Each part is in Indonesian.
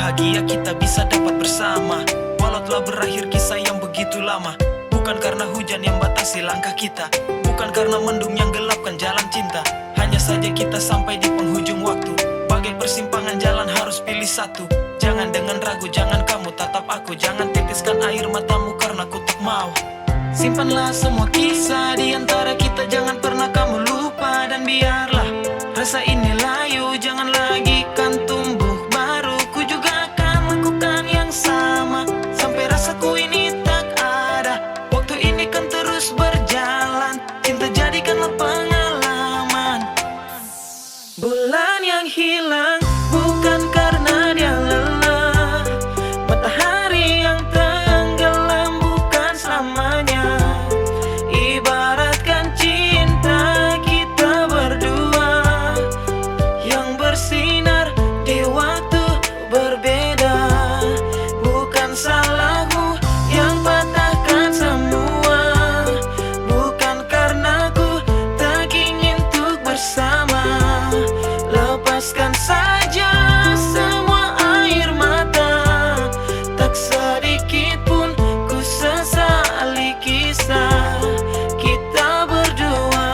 bahagia kita bisa dapat bersama. Walau telah berakhir kisah yang begitu lama. Bukan karena hujan yang batasi langkah kita, bukan karena mendung yang gelapkan jalan cinta. Hanya saja kita sampai di penghujung waktu. Bagai persimpangan jalan harus pilih satu. Jangan dengan ragu, jangan kamu tatap aku. Jangan tetiskan air matamu karena ku tak mau. Simpanlah semua kisah di antara kita. Jangan pernah kamu lupa. Dan biarlah rasa ini layu. Jangan lagi kan tumbuh baru. Ku juga akan lakukan yang sama sampai rasaku ini tak ada. Waktu ini kan terus berjalan. Cinta jadikanlah pengalaman. Bulan yang hilang bukan karena dia lelah. Matahari yang tenggelam bukan selamanya. Ibaratkan cinta kita berdua yang bersinar di waktu berbeda. Bukan salahmu yang patahkan semua. Bukan karena ku tak ingin untuk bersama. Lepaskan saja semua air mata. Tak sedikit pun ku sesali kisah kita berdua.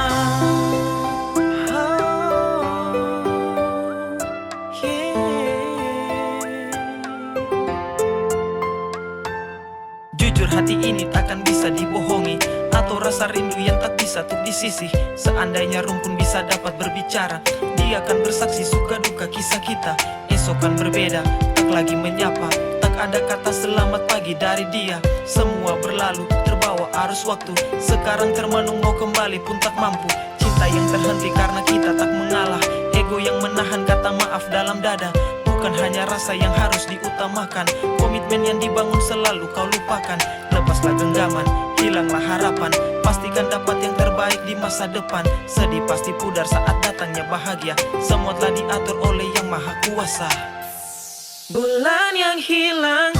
Jujur hati ini takkan bisa dibohongi, atau rasa rindu yang tak bisa untuk disisi. Seandainya rumpun bisa dapat berbicara, dia akan bersaksi suka duka kisah kita. Esok kan berbeda, tak lagi menyapa. Tak ada kata selamat pagi dari dia. Semua berlalu, terbawa arus waktu. Sekarang termenung mau kembali pun tak mampu. Cinta yang terhenti karena kita tak mengalah. Ego yang menahan kata maaf dalam dada. Bukan hanya rasa yang harus diutamakan. Komitmen yang dibangun selalu kau lupakan. Lepaslah genggaman, hilanglah harapan. Pastikan dapat yang terbaik di masa depan. Sedih pasti pudar saat datangnya bahagia. Semua telah diatur oleh Yang Maha Kuasa. Bulan yang hilang